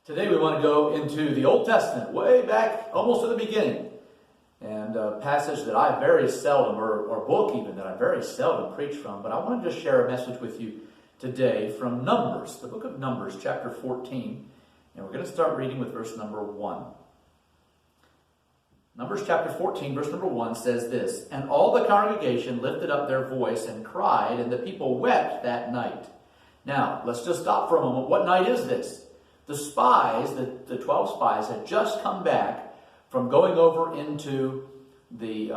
Today we want to go into the Old Testament, way back almost to the beginning, and a passage that I very seldom, or book even, that I very seldom preach from, but I want to just share a message with you today from Numbers, the book of Numbers, chapter 14, and we're going to start reading with verse number 1. Numbers chapter 14, verse number 1 says this, "And all the congregation lifted up their voice and cried, and the people wept that night." Now, let's just stop for a moment. What night is this? The spies, the 12 spies, had just come back from going over into the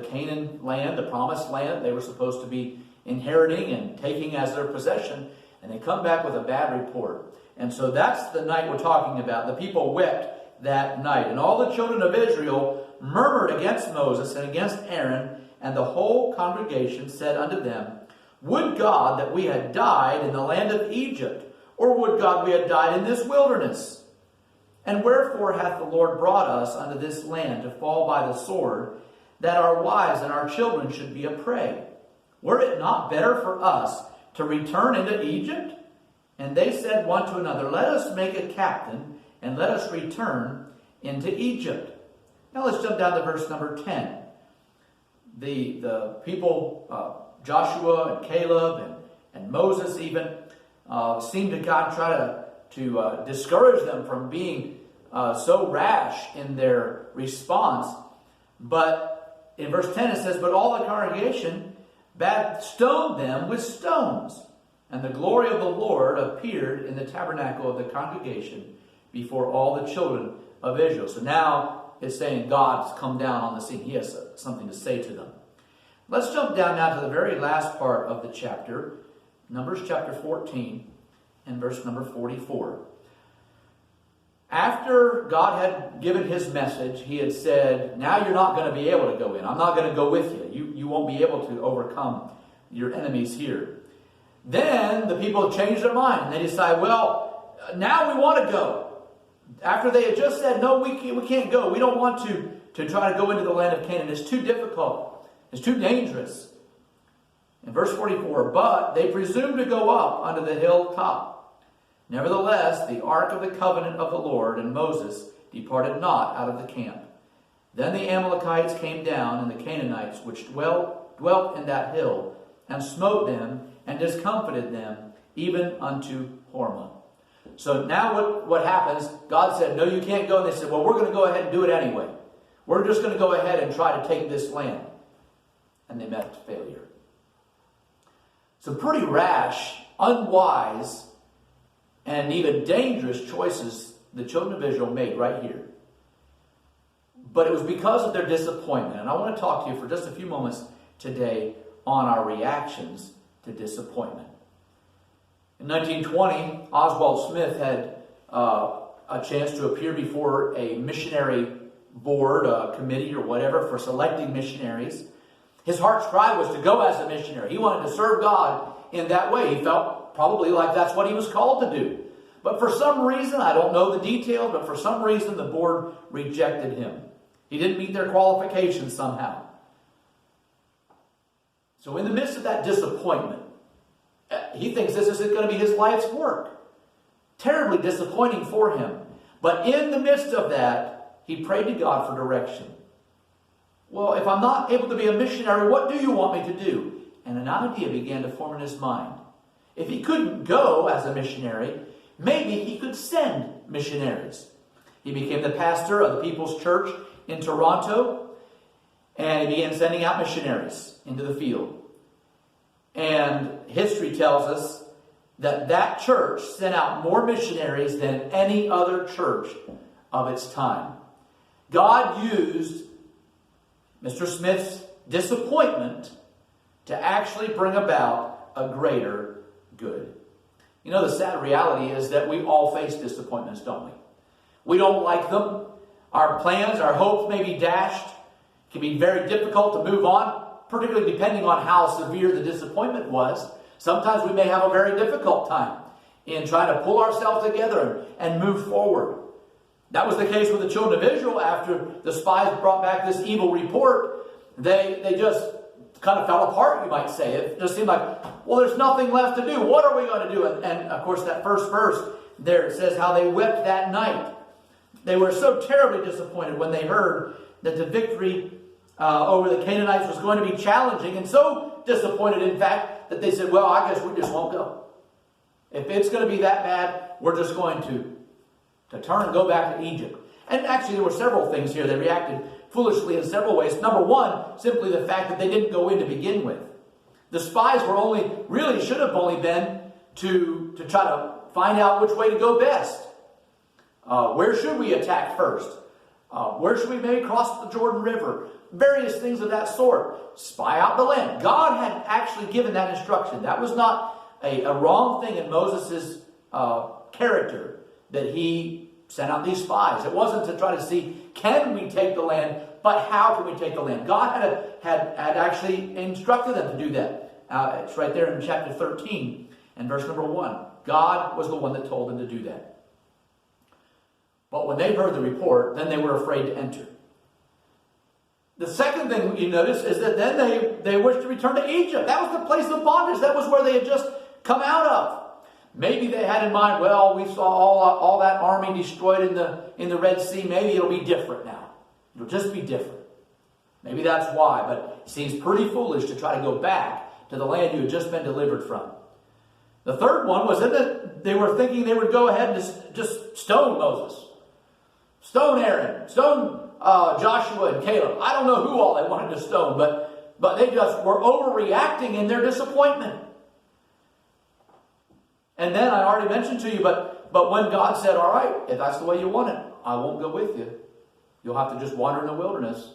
Canaan land, the promised land they were supposed to be inheriting and taking as their possession, and they come back with a bad report. And so that's the night we're talking about. The people wept that night. And all the children of Israel murmured against Moses and against Aaron, and the whole congregation said unto them, "Would God that we had died in the land of Egypt, or would God we had died in this wilderness? And wherefore hath the Lord brought us unto this land to fall by the sword, that our wives and our children should be a prey? Were it not better for us to return into Egypt?" And they said one to another, "Let us make a captain, and let us return into Egypt." Now let's jump down to verse number 10. The people, Joshua and Caleb and Moses even, seemed to God try to discourage them from being so rash in their response. But in verse 10 it says, "But all the congregation bade stone them with stones. And the glory of the Lord appeared in the tabernacle of the congregation before all the children of Israel." So now it's saying God's come down on the scene. He has something to say to them. Let's jump down now to the very last part of the chapter, Numbers chapter 14 and verse number 44. After God had given his message, he had said, "Now you're not going to be able to go in. I'm not going to go with you. You won't be able to overcome your enemies here." Then the people changed their mind, and they decide, well, now we want to go. After they had just said, "No, we can't go. We don't want to try to go into the land of Canaan. It's too difficult. It's too dangerous." In verse 44, "But they presumed to go up unto the hilltop. Nevertheless, the ark of the covenant of the Lord and Moses departed not out of the camp. Then the Amalekites came down, and the Canaanites which dwelt in that hill, and smote them, and discomfited them, even unto Hormah." So now what happens? God said, "No, you can't go." And they said, "Well, we're going to go ahead and do it anyway. We're just going to go ahead and try to take this land." And they met failure. Some pretty rash, unwise, and even dangerous choices the children of Israel made right here. But it was because of their disappointment. And I want to talk to you for just a few moments today on our reactions to disappointment. In 1920, Oswald Smith had a chance to appear before a missionary board, a committee or whatever, for selecting missionaries. His heart's cry was to go as a missionary. He wanted to serve God in that way. He felt probably like that's what he was called to do. But for some reason, I don't know the details, but for some reason the board rejected him. He didn't meet their qualifications somehow. So in the midst of that disappointment, he thinks this isn't going to be his life's work. Terribly disappointing for him. But in the midst of that, he prayed to God for direction. Well, if I'm not able to be a missionary, what do you want me to do? And an idea began to form in his mind. If he couldn't go as a missionary, maybe he could send missionaries. He became the pastor of the People's Church in Toronto, and he began sending out missionaries into the field. And history tells us that that church sent out more missionaries than any other church of its time. God used Mr. Smith's disappointment to actually bring about a greater good. You know, the sad reality is that we all face disappointments, don't we? We don't like them. Our plans, our hopes may be dashed. It can be very difficult to move on, particularly depending on how severe the disappointment was. Sometimes we may have a very difficult time in trying to pull ourselves together and move forward. That was the case with the children of Israel. After the spies brought back this evil report, they just kind of fell apart, you might say. It just seemed like, well, there's nothing left to do. What are we going to do? And of course, that first verse there it says how they wept that night. They were so terribly disappointed when they heard that the victory over the Canaanites was going to be challenging, and so disappointed, in fact, that they said, well, I guess we just won't go. If it's going to be that bad, we're just going to turn and go back to Egypt. And actually, there were several things here. They reacted foolishly in several ways. Number one, simply the fact that they didn't go in to begin with. The spies should have only been to try to find out which way to go best. Where should we attack first? Where should we maybe cross the Jordan River? Various things of that sort. Spy out the land. God had actually given that instruction. That was not a wrong thing in Moses' character, that he sent out these spies. It wasn't to try to see, can we take the land, but how can we take the land? God had actually instructed them to do that. It's right there in chapter 13 and verse number 1. God was the one that told them to do that. But when they heard the report, then they were afraid to enter. The second thing you notice is that then they wished to return to Egypt. That was the place of bondage. That was where they had just come out of. Maybe they had in mind, well, we saw all that army destroyed in the Red Sea. Maybe it'll be different now. It'll just be different. Maybe that's why. But it seems pretty foolish to try to go back to the land you had just been delivered from. The third one was that they were thinking they would go ahead and just stone Moses. Stone Aaron. Stone Joshua and Caleb. I don't know who all they wanted to stone, but they just were overreacting in their disappointment. And then I already mentioned to you, but when God said, all right, if that's the way you want it, I won't go with you. You'll have to just wander in the wilderness.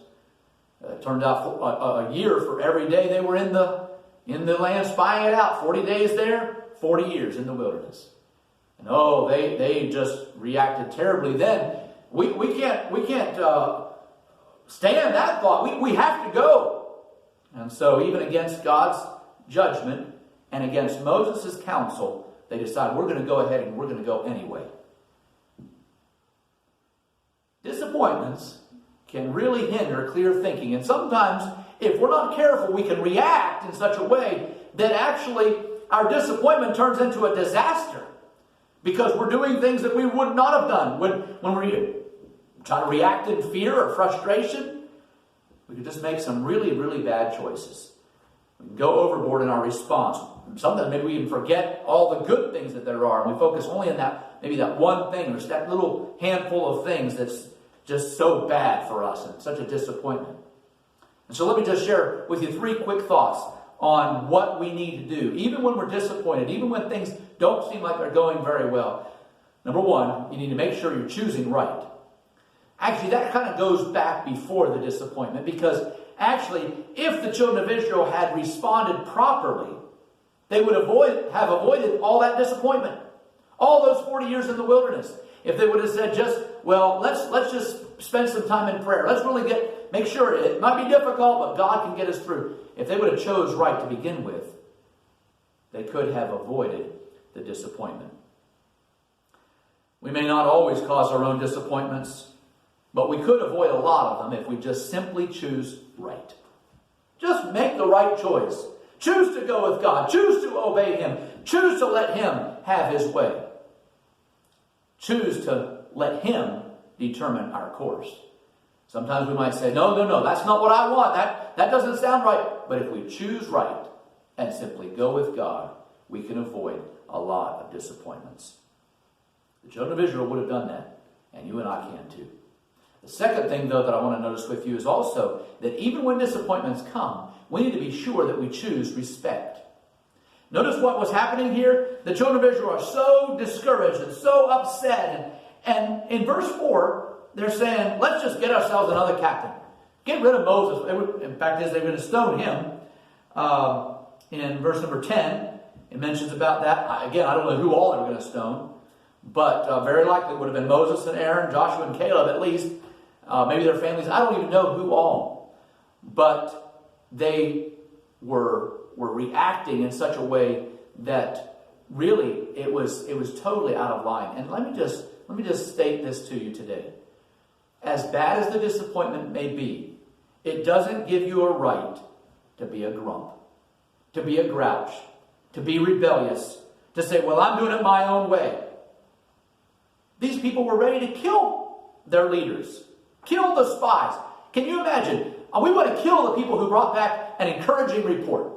It turned out a year for every day they were in the land spying it out. 40 days there, 40 years in the wilderness. And they just reacted terribly then. We can't stand that thought. We have to go. And so even against God's judgment and against Moses' counsel, they decide we're going to go ahead and we're going to go anyway. Disappointments can really hinder clear thinking. And sometimes, if we're not careful, we can react in such a way that actually our disappointment turns into a disaster. Because we're doing things that we would not have done. When we try to react in fear or frustration, we could just make some really, really bad choices. We can go overboard in our response. Sometimes maybe we even forget all the good things that there are, and we focus only on that one thing, or just that little handful of things that's just so bad for us and such a disappointment. And so let me just share with you 3 quick thoughts on what we need to do, even when we're disappointed, even when things don't seem like they're going very well. Number 1, you need to make sure you're choosing right. Actually, that kind of goes back before the disappointment, because actually, if the children of Israel had responded properly, they would have avoided all that disappointment. All those 40 years in the wilderness. If they would have said let's just spend some time in prayer. Let's really make sure it might be difficult, but God can get us through. If they would have chose right to begin with, they could have avoided the disappointment. We may not always cause our own disappointments, but we could avoid a lot of them if we just simply choose right. Just make the right choice. Choose to go with God. Choose to obey Him. Choose to let Him have His way. Choose to let Him determine our course. Sometimes we might say, no, that's not what I want. That doesn't sound right. But if we choose right and simply go with God, we can avoid a lot of disappointments. The children of Israel would have done that, and you and I can too. The second thing, though, that I want to notice with you is also that even when disappointments come, we need to be sure that we choose respect. Notice what was happening here. The children of Israel are so discouraged and so upset. And in verse 4, they're saying, let's just get ourselves another captain. Get rid of Moses. In fact, they were going to stone him. In verse number 10, it mentions about that. Again, I don't know who all they were going to stone. But very likely it would have been Moses and Aaron, Joshua and Caleb at least. Maybe their families. I don't even know who all. But they were reacting in such a way that really it was totally out of line. And let me just state this to you today. As bad as the disappointment may be, it doesn't give you a right to be a grump, to be a grouch, to be rebellious, to say, well, I'm doing it my own way. These people were ready to kill their leaders, kill the spies. Can you imagine? We want to kill the people who brought back an encouraging report.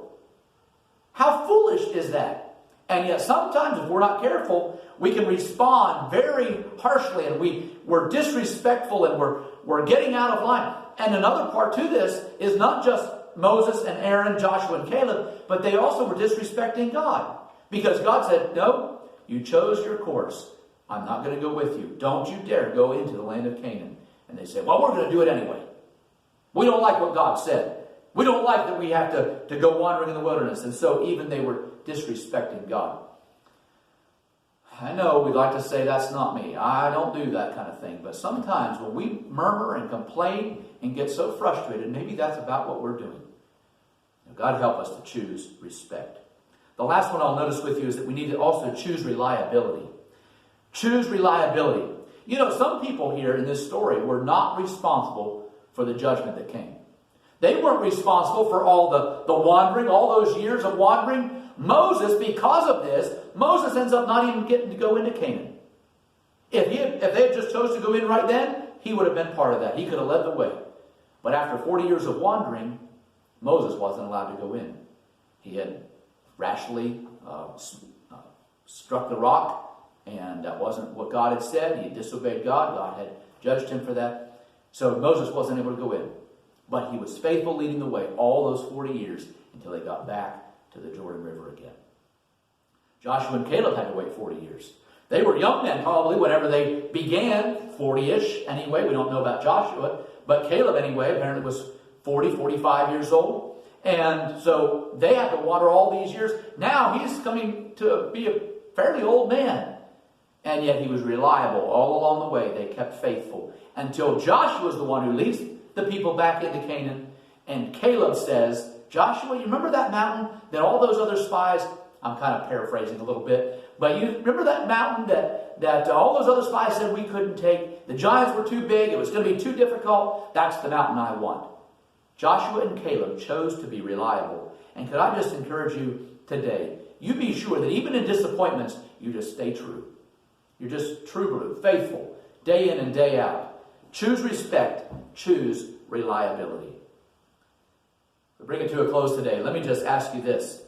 How foolish is that? And yet sometimes if we're not careful, we can respond very harshly, and we're disrespectful, and we're getting out of line. And another part to this is not just Moses and Aaron, Joshua and Caleb, but they also were disrespecting God. Because God said, no, you chose your course. I'm not going to go with you. Don't you dare go into the land of Canaan. And they said, well, we're going to do it anyway. We don't like what God said. We don't like that we have to go wandering in the wilderness. And so even they were disrespecting God. I know we'd like to say that's not me. I don't do that kind of thing. But sometimes when we murmur and complain and get so frustrated, maybe that's about what we're doing. God help us to choose respect. The last one I'll notice with you is that we need to also choose reliability. Choose reliability. You know, some people here in this story were not responsible for the judgment that came. They weren't responsible for all the wandering, all those years of wandering. Moses, because of this, Moses ends up not even getting to go into Canaan. If they had just chose to go in right then, he would have been part of that. He could have led the way. But after 40 years of wandering, Moses wasn't allowed to go in. He had rashly struck the rock, and that wasn't what God had said. He had disobeyed God. God had judged him for that. So Moses wasn't able to go in. But he was faithful leading the way all those 40 years until they got back to the Jordan River again. Joshua and Caleb had to wait 40 years. They were young men probably whenever they began, 40-ish anyway. We don't know about Joshua. But Caleb anyway apparently was 40, 45 years old. And so they had to wander all these years. Now he's coming to be a fairly old man. And yet he was reliable all along the way. They kept faithful until Joshua is the one who leads the people back into Canaan. And Caleb says, Joshua, you remember that mountain that all those other spies, I'm kind of paraphrasing a little bit, but you remember that mountain that all those other spies said we couldn't take? The giants were too big. It was going to be too difficult. That's the mountain I want. Joshua and Caleb chose to be reliable. And could I just encourage you today, you be sure that even in disappointments, you just stay true. You're just true blue, faithful, day in and day out. Choose respect. Choose reliability. To bring it to a close today, let me just ask you this.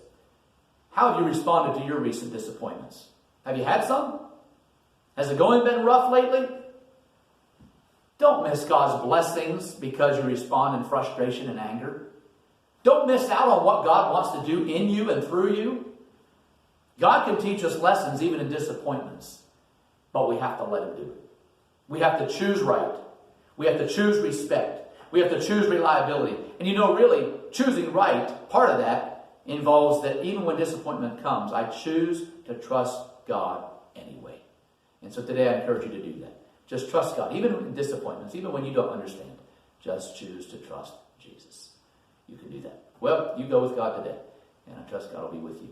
How have you responded to your recent disappointments? Have you had some? Has the going been rough lately? Don't miss God's blessings because you respond in frustration and anger. Don't miss out on what God wants to do in you and through you. God can teach us lessons even in disappointments, but we have to let Him do it. We have to choose right. We have to choose respect. We have to choose reliability. And you know, really, choosing right, part of that involves that even when disappointment comes, I choose to trust God anyway. And so today I encourage you to do that. Just trust God, even in disappointments, even when you don't understand. Just choose to trust Jesus. You can do that. Well, you go with God today, and I trust God will be with you.